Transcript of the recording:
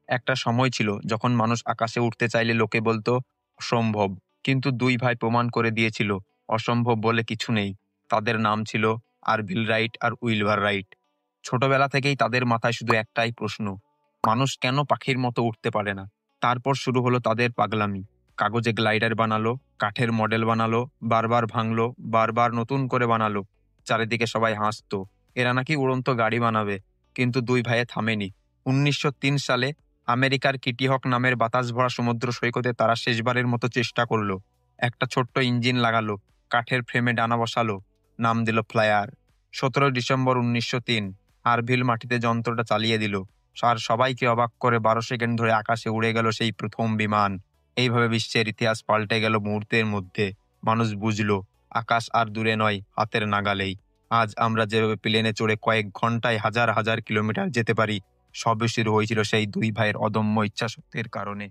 একটা সময় ছিল যখন মানুষ আকাশে উঠতে চাইলে লোকে বলতো অসম্ভব। কিন্তু দুই ভাই প্রমাণ করে দিয়েছিল অসম্ভব বলে কিছু নেই। তাদের নাম ছিল আরভিল রাইট আর উইলবার রাইট। ছোটবেলা থেকেই তাদের মাথায় শুধু একটাই প্রশ্ন, মানুষ কেন পাখির মতো উঠতে পারে না? তারপর শুরু হলো তাদের পাগলামি। কাগজে গ্লাইডার বানালো, কাঠের মডেল বানালো, বারবার ভাঙলো, বারবার নতুন করে বানালো। চারিদিকে সবাই হাসতো, এরা নাকি উড়ন্ত গাড়ি বানাবে। কিন্তু দুই ভাইয়ে থামেনি। ১৯০৩ সালে আমেরিকার কিটিহক নামের বাতাস ভরা সমুদ্র সৈকতে তারা শেষবারের মতো চেষ্টা করলো। একটা ছোট্ট ইঞ্জিন লাগালো, কাঠের ফ্রেমে ডানা বসালো, নাম দিল ফ্লায়ার। ১৭ ডিসেম্বর ১৯০৩ আরভিল মাটিতে যন্ত্রটা চালিয়ে দিল। আর সবাইকে অবাক করে ১২ সেকেন্ড ধরে আকাশে উড়ে গেল সেই প্রথম বিমান। এইভাবে বিশ্বের ইতিহাস পাল্টে গেল মুহূর্তের মধ্যে। মানুষ বুঝলো আকাশ আর দূরে নয়, হাতের নাগালেই। আজ আমরা যেভাবে প্লেনে চড়ে কয়েক ঘন্টায় হাজার হাজার কিলোমিটার যেতে পারি, সবই শুরু হয়েছিল সেই দুই ভাইয়ের অদম্য ইচ্ছাশক্তির কারণে।